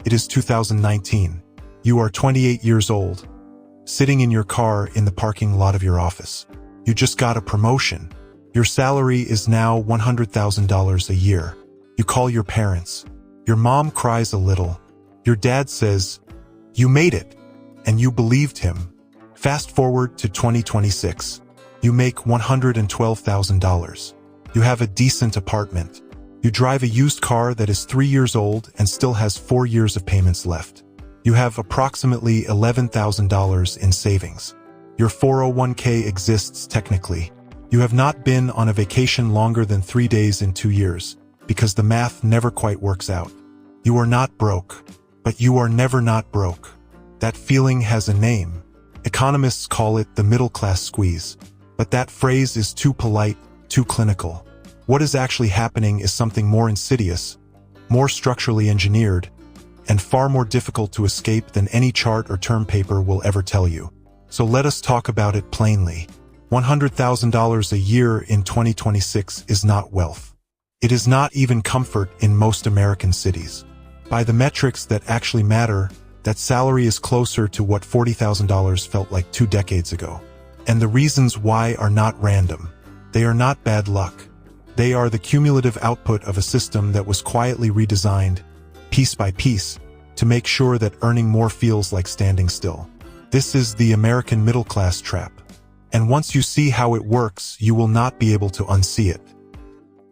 It is 2019. You are 28 years old, sitting in your car in the parking lot of your office. You just got a promotion. Your salary is now $100,000 a year. You call your parents. Your mom cries a little. Your dad says, "You made it," and you believed him. Fast forward to 2026. You make $112,000. You have a decent apartment. You drive a used car that is 3 years old and still has 4 years of payments left. You have approximately $11,000 in savings. Your 401k exists technically. You have not been on a vacation longer than 3 days in 2 years, because the math never quite works out. You are not broke, but you are never not broke. That feeling has a name. Economists call it the middle-class squeeze. But that phrase is too polite, too clinical. What is actually happening is something more insidious, more structurally engineered, and far more difficult to escape than any chart or term paper will ever tell you. So let us talk about it plainly. $100,000 a year in 2026 is not wealth. It is not even comfort in most American cities. By the metrics that actually matter, that salary is closer to what $40,000 felt like 2 decades ago. And the reasons why are not random. They are not bad luck. They are the cumulative output of a system that was quietly redesigned, piece by piece, to make sure that earning more feels like standing still. This is the American middle-class trap. And once you see how it works, you will not be able to unsee it.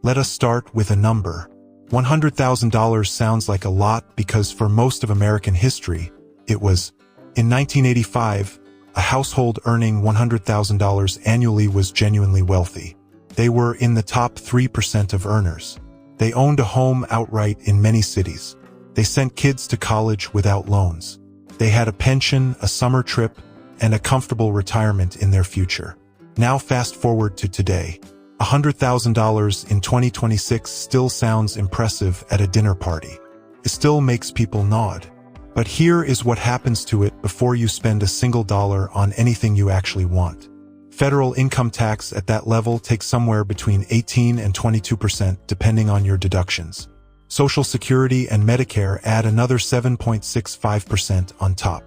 Let us start with a number. $100,000 sounds like a lot because for most of American history, it was. In 1985, a household earning $100,000 annually was genuinely wealthy. They were in the top 3% of earners. They owned a home outright in many cities. They sent kids to college without loans. They had a pension, a summer trip, and a comfortable retirement in their future. Now fast forward to today. $100,000 in 2026 still sounds impressive at a dinner party. It still makes people nod. But here is what happens to it before you spend a single dollar on anything you actually want. Federal income tax at that level takes somewhere between 18 and 22% depending on your deductions. Social Security and Medicare add another 7.65% on top.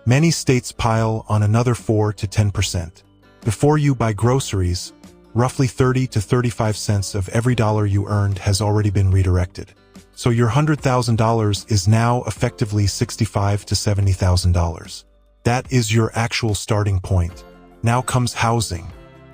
Many states pile on another 4 to 10%. Before you buy groceries, roughly 30 to 35 cents of every dollar you earned has already been redirected. So your $100,000 is now effectively $65,000 to $70,000. That is your actual starting point. Now comes housing.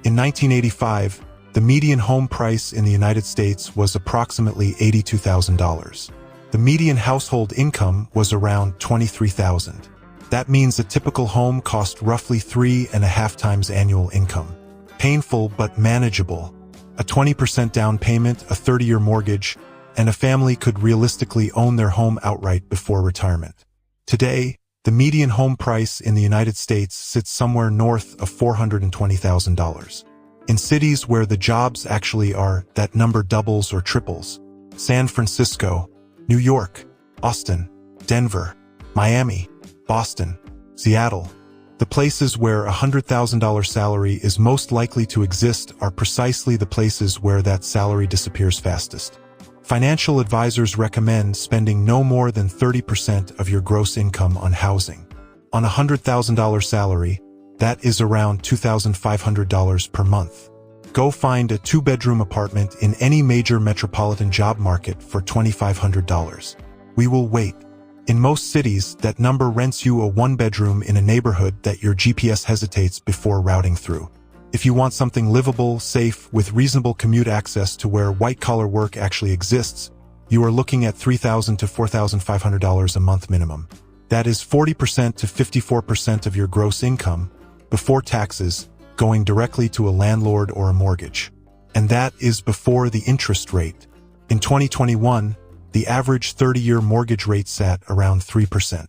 In 1985, the median home price in the United States was approximately $82,000. The median household income was around $23,000. That means a typical home cost roughly 3.5 times annual income. Painful but manageable. A 20% down payment, a 30-year mortgage, and a family could realistically own their home outright before retirement. Today, the median home price in the United States sits somewhere north of $420,000. In cities where the jobs actually are, that number doubles or triples. San Francisco, New York, Austin, Denver, Miami, Boston, Seattle. The places where a $100,000 salary is most likely to exist are precisely the places where that salary disappears fastest. Financial advisors recommend spending no more than 30% of your gross income on housing. On a $100,000 salary, that is around $2,500 per month. Go find a 2-bedroom apartment in any major metropolitan job market for $2,500. We will wait. In most cities, that number rents you a 1-bedroom in a neighborhood that your GPS hesitates before routing through. If you want something livable, safe, with reasonable commute access to where white-collar work actually exists, you are looking at $3,000 to $4,500 a month minimum. That is 40% to 54% of your gross income, before taxes, going directly to a landlord or a mortgage. And that is before the interest rate. In 2021, the average 30-year mortgage rate sat around 3%.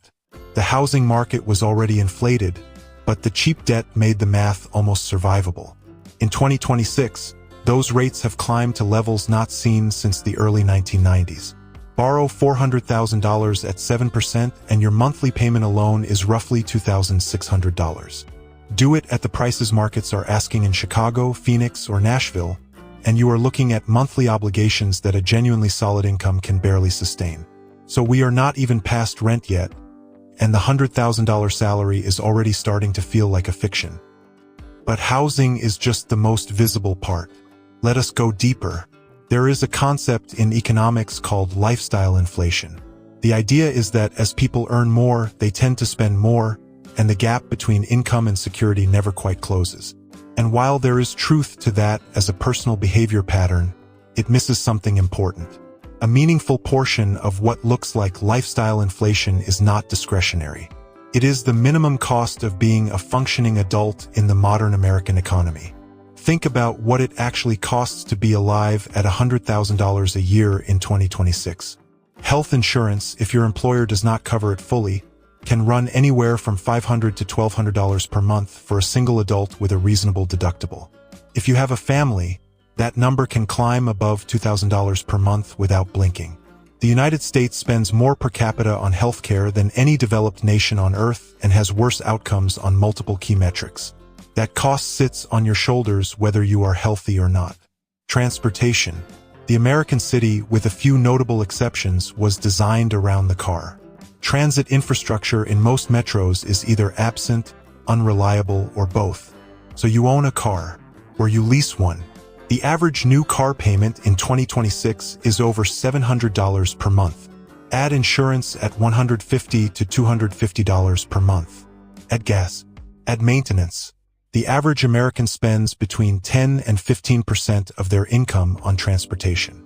The housing market was already inflated, but the cheap debt made the math almost survivable. In 2026, those rates have climbed to levels not seen since the early 1990s. Borrow $400,000 at 7% and your monthly payment alone is roughly $2,600. Do it at the prices markets are asking in Chicago, Phoenix, or Nashville, and you are looking at monthly obligations that a genuinely solid income can barely sustain. So we are not even past rent yet, and the $100,000 salary is already starting to feel like a fiction. But housing is just the most visible part. Let us go deeper. There is a concept in economics called lifestyle inflation. The idea is that as people earn more, they tend to spend more, and the gap between income and security never quite closes. And while there is truth to that as a personal behavior pattern, it misses something important. A meaningful portion of what looks like lifestyle inflation is not discretionary. It is the minimum cost of being a functioning adult in the modern American economy. Think about what it actually costs to be alive at $100,000 a year in 2026. Health insurance, if your employer does not cover it fully, can run anywhere from $500 to $1,200 per month for a single adult with a reasonable deductible. If you have a family, that number can climb above $2,000 per month without blinking. The United States spends more per capita on healthcare than any developed nation on Earth and has worse outcomes on multiple key metrics. That cost sits on your shoulders whether you are healthy or not. Transportation. The American city, with a few notable exceptions, was designed around the car. Transit infrastructure in most metros is either absent, unreliable, or both. So you own a car, or you lease one. The average new car payment in 2026 is over $700 per month. Add insurance at $150 to $250 per month. Add gas. Add maintenance. The average American spends between 10 and 15% of their income on transportation.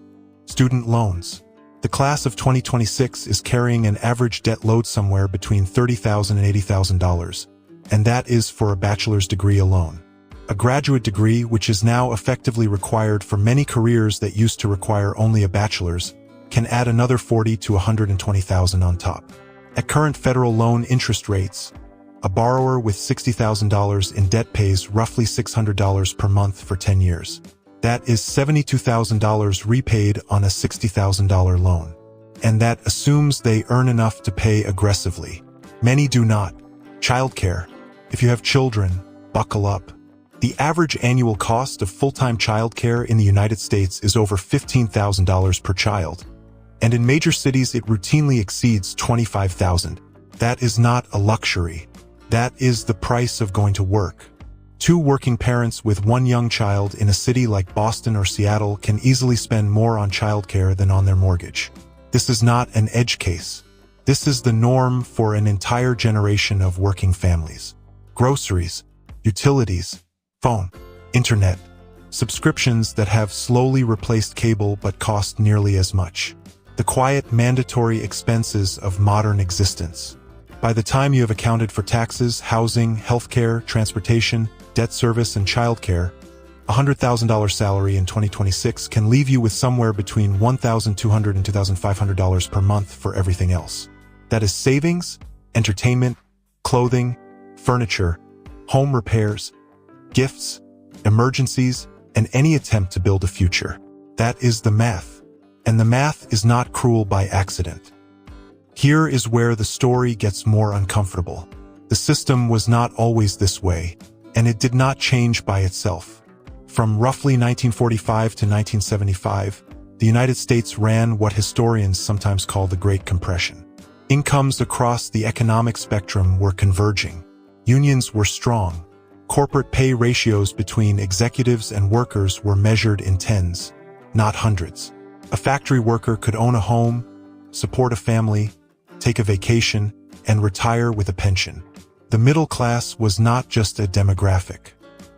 Student loans. The class of 2026 is carrying an average debt load somewhere between $30,000 and $80,000, and that is for a bachelor's degree alone. A graduate degree, which is now effectively required for many careers that used to require only a bachelor's, can add another $40,000 to $120,000 on top. At current federal loan interest rates, a borrower with $60,000 in debt pays roughly $600 per month for 10 years. That is $72,000 repaid on a $60,000 loan. And that assumes they earn enough to pay aggressively. Many do not. Childcare. If you have children, buckle up. The average annual cost of full-time childcare in the United States is over $15,000 per child. And in major cities, it routinely exceeds $25,000. That is not a luxury. That is the price of going to work. Two working parents with one young child in a city like Boston or Seattle can easily spend more on childcare than on their mortgage. This is not an edge case. This is the norm for an entire generation of working families. Groceries, utilities, phone, internet, subscriptions that have slowly replaced cable but cost nearly as much. The quiet, mandatory expenses of modern existence. By the time you have accounted for taxes, housing, healthcare, transportation, debt service, and childcare, a $100,000 salary in 2026 can leave you with somewhere between $1,200 and $2,500 per month for everything else. That is savings, entertainment, clothing, furniture, home repairs, gifts, emergencies, and any attempt to build a future. That is the math. And the math is not cruel by accident. Here is where the story gets more uncomfortable. The system was not always this way, and it did not change by itself. From roughly 1945 to 1975, the United States ran what historians sometimes call the Great Compression. Incomes across the economic spectrum were converging. Unions were strong. Corporate pay ratios between executives and workers were measured in tens, not hundreds. A factory worker could own a home, support a family, take a vacation, and retire with a pension. The middle class was not just a demographic.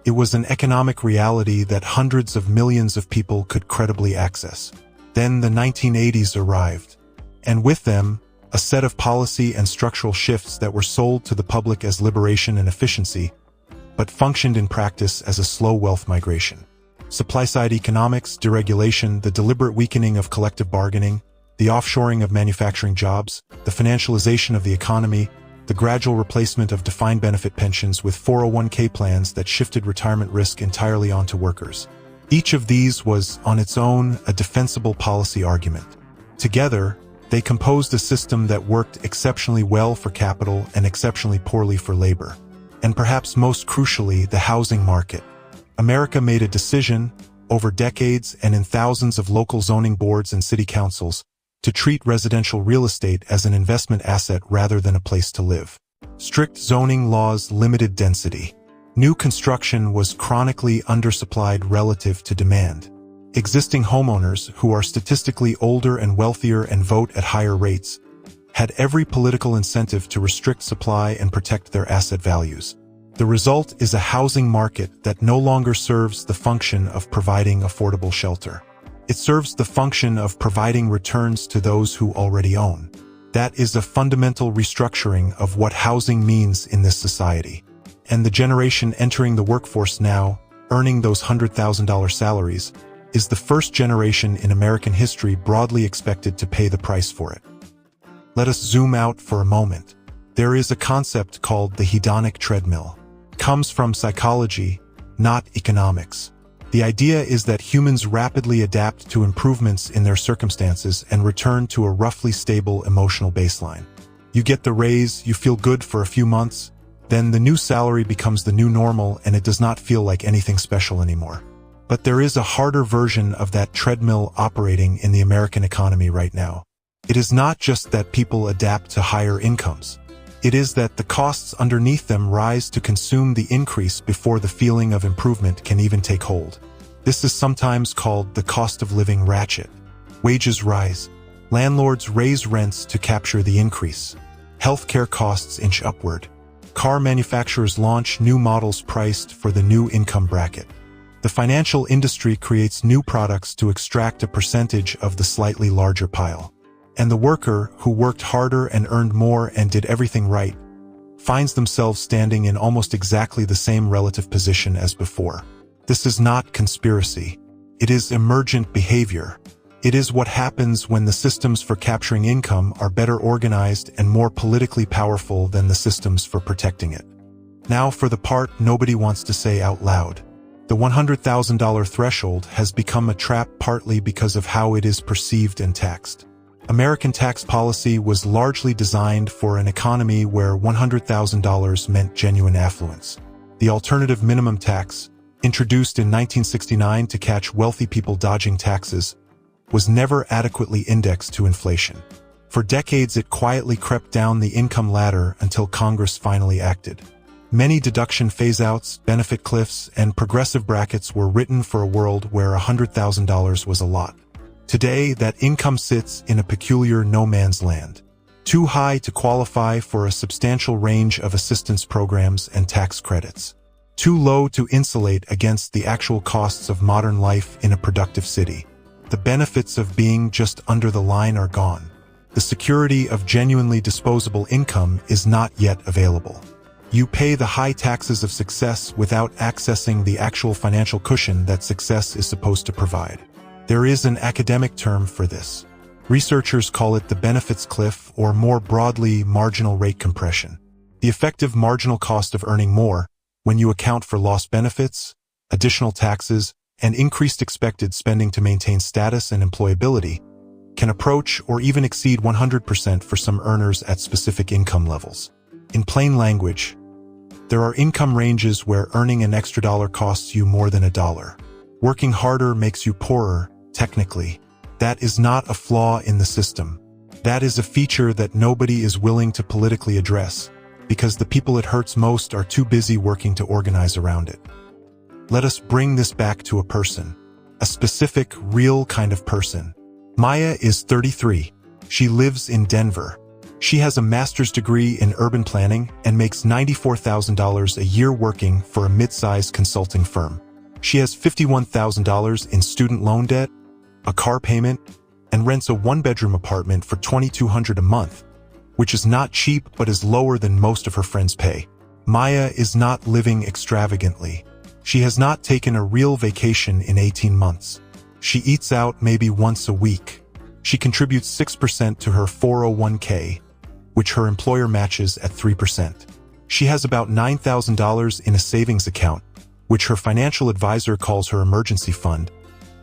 It was an economic reality that hundreds of millions of people could credibly access. Then the 1980s arrived, and with them, a set of policy and structural shifts that were sold to the public as liberation and efficiency, but functioned in practice as a slow wealth migration. Supply-side economics, deregulation, the deliberate weakening of collective bargaining, the offshoring of manufacturing jobs, the financialization of the economy, the gradual replacement of defined benefit pensions with 401k plans that shifted retirement risk entirely onto workers. Each of these was, on its own, a defensible policy argument. Together, they composed a system that worked exceptionally well for capital and exceptionally poorly for labor. And perhaps most crucially, the housing market. America made a decision, over decades and in thousands of local zoning boards and city councils, to treat residential real estate as an investment asset rather than a place to live. Strict zoning laws limited density. New construction was chronically undersupplied relative to demand. Existing homeowners, who are statistically older and wealthier and vote at higher rates, had every political incentive to restrict supply and protect their asset values. The result is a housing market that no longer serves the function of providing affordable shelter. It serves the function of providing returns to those who already own. That is a fundamental restructuring of what housing means in this society. And the generation entering the workforce now, earning those $100,000 salaries, is the first generation in American history broadly expected to pay the price for it. Let us zoom out for a moment. There is a concept called the hedonic treadmill. It comes from psychology, not economics. The idea is that humans rapidly adapt to improvements in their circumstances and return to a roughly stable emotional baseline. You get the raise, you feel good for a few months, then the new salary becomes the new normal and it does not feel like anything special anymore. But there is a harder version of that treadmill operating in the American economy right now. It is not just that people adapt to higher incomes. It is that the costs underneath them rise to consume the increase before the feeling of improvement can even take hold. This is sometimes called the cost of living ratchet. Wages rise. Landlords raise rents to capture the increase. Healthcare costs inch upward. Car manufacturers launch new models priced for the new income bracket. The financial industry creates new products to extract a percentage of the slightly larger pile. And the worker, who worked harder and earned more and did everything right, finds themselves standing in almost exactly the same relative position as before. This is not conspiracy. It is emergent behavior. It is what happens when the systems for capturing income are better organized and more politically powerful than the systems for protecting it. Now for the part nobody wants to say out loud. The $100,000 threshold has become a trap partly because of how it is perceived and taxed. American tax policy was largely designed for an economy where $100,000 meant genuine affluence. The alternative minimum tax, introduced in 1969 to catch wealthy people dodging taxes, was never adequately indexed to inflation. For decades it quietly crept down the income ladder until Congress finally acted. Many deduction phase-outs, benefit cliffs, and progressive brackets were written for a world where $100,000 was a lot. Today, that income sits in a peculiar no-man's land. Too high to qualify for a substantial range of assistance programs and tax credits. Too low to insulate against the actual costs of modern life in a productive city. The benefits of being just under the line are gone. The security of genuinely disposable income is not yet available. You pay the high taxes of success without accessing the actual financial cushion that success is supposed to provide. There is an academic term for this. Researchers call it the benefits cliff, or more broadly, marginal rate compression. The effective marginal cost of earning more, when you account for lost benefits, additional taxes, and increased expected spending to maintain status and employability, can approach or even exceed 100% for some earners at specific income levels. In plain language, there are income ranges where earning an extra dollar costs you more than $1. Working harder makes you poorer, technically. That is not a flaw in the system. That is a feature that nobody is willing to politically address, because the people it hurts most are too busy working to organize around it. Let us bring this back to a person. A specific, real kind of person. Maya is 33. She lives in Denver. She has a master's degree in urban planning and makes $94,000 a year working for a mid-sized consulting firm. She has $51,000 in student loan debt, a car payment, and rents a one-bedroom apartment for $2,200 a month, which is not cheap but is lower than most of her friends pay. Maya is not living extravagantly. She has not taken a real vacation in 18 months. She eats out maybe once a week. She contributes 6% to her 401k, which her employer matches at 3%. She has about $9,000 in a savings account, which her financial advisor calls her emergency fund,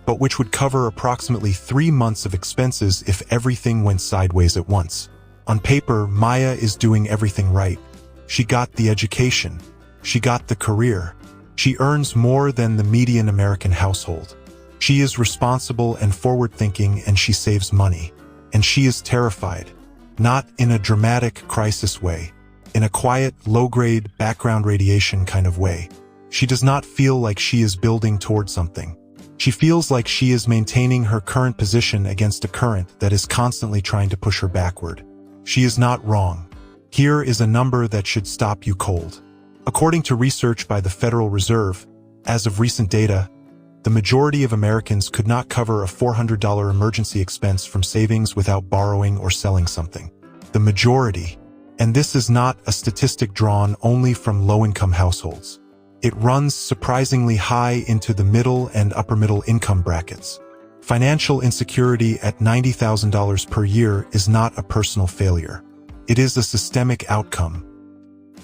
but which would cover approximately 3 months of expenses if everything went sideways at once. On paper, Maya is doing everything right. She got the education. She got the career. She earns more than the median American household. She is responsible and forward-thinking, and she saves money. and she is terrified. Not in a dramatic crisis way, in a quiet, low-grade, background radiation kind of way. She does not feel like she is building toward something. She feels like she is maintaining her current position against a current that is constantly trying to push her backward. She is not wrong. Here is a number that should stop you cold. According to research by the Federal Reserve, as of recent data, the majority of Americans could not cover a $400 emergency expense from savings without borrowing or selling something. The majority. And this is not a statistic drawn only from low-income households. It runs surprisingly high into the middle and upper-middle income brackets. Financial insecurity at $90,000 per year is not a personal failure. It is a systemic outcome.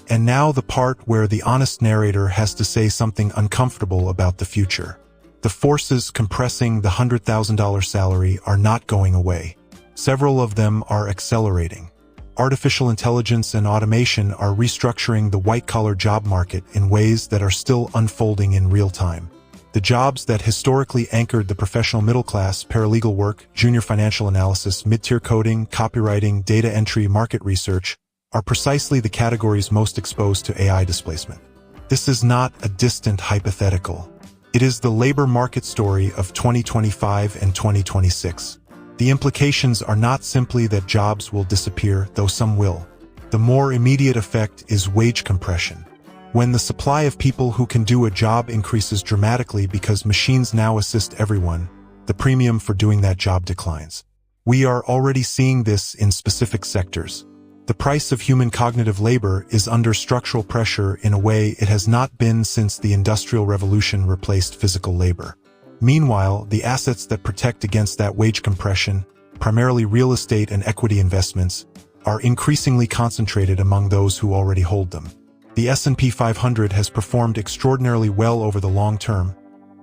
And now the part where the honest narrator has to say something uncomfortable about the future. The forces compressing the $100,000 salary are not going away. Several of them are accelerating. Artificial intelligence and automation are restructuring the white-collar job market in ways that are still unfolding in real time. The jobs that historically anchored the professional middle class, paralegal work, junior financial analysis, mid-tier coding, copywriting, data entry, market research, are precisely the categories most exposed to AI displacement. This is not a distant hypothetical. It is the labor market story of 2025 and 2026. The implications are not simply that jobs will disappear, though some will. The more immediate effect is wage compression. When the supply of people who can do a job increases dramatically because machines now assist everyone, the premium for doing that job declines. We are already seeing this in specific sectors. The price of human cognitive labor is under structural pressure in a way it has not been since the Industrial Revolution replaced physical labor. Meanwhile, the assets that protect against that wage compression, primarily real estate and equity investments, are increasingly concentrated among those who already hold them. The S&P 500 has performed extraordinarily well over the long term,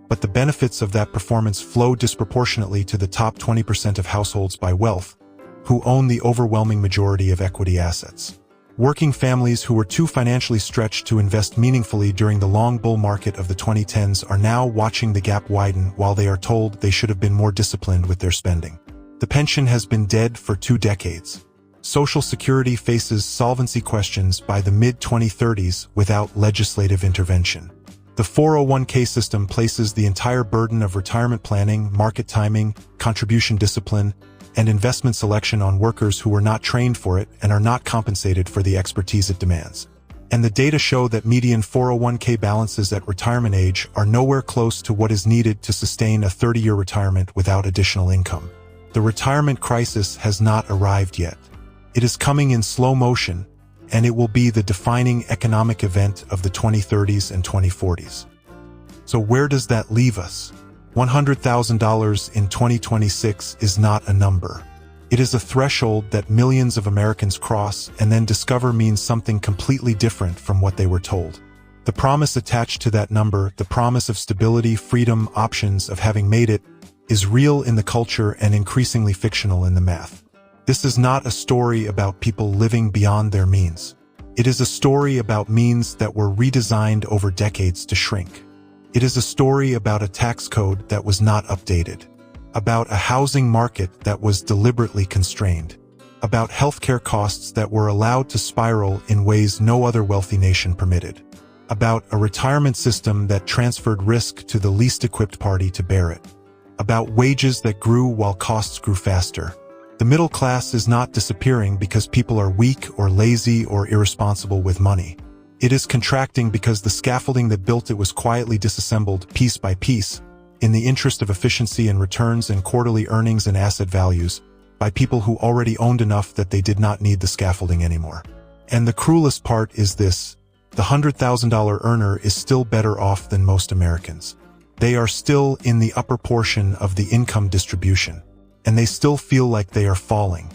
but the benefits of that performance flow disproportionately to the top 20% of households by wealth, who own the overwhelming majority of equity assets. Working families who were too financially stretched to invest meaningfully during the long bull market of the 2010s are now watching the gap widen while they are told they should have been more disciplined with their spending. The pension has been dead for 2 decades. Social Security faces solvency questions by the mid-2030s without legislative intervention. The 401k system places the entire burden of retirement planning, market timing, contribution discipline, and investment selection on workers who were not trained for it and are not compensated for the expertise it demands. And the data show that median 401k balances at retirement age are nowhere close to what is needed to sustain a 30-year retirement without additional income. The retirement crisis has not arrived yet. It is coming in slow motion, and it will be the defining economic event of the 2030s and 2040s. So where does that leave us? $100,000 in 2026 is not a number. It is a threshold that millions of Americans cross and then discover means something completely different from what they were told. The promise attached to that number, the promise of stability, freedom, options, of having made it, is real in the culture and increasingly fictional in the math. This is not a story about people living beyond their means. It is a story about means that were redesigned over decades to shrink. It is a story about a tax code that was not updated, about a housing market that was deliberately constrained, about healthcare costs that were allowed to spiral in ways no other wealthy nation permitted, about a retirement system that transferred risk to the least equipped party to bear it, about wages that grew while costs grew faster. The middle class is not disappearing because people are weak or lazy or irresponsible with money. It is contracting because the scaffolding that built it was quietly disassembled piece by piece, in the interest of efficiency and returns and quarterly earnings and asset values, by people who already owned enough that they did not need the scaffolding anymore. And the cruelest part is this: the $100,000 earner is still better off than most Americans. They are still in the upper portion of the income distribution, and they still feel like they are falling.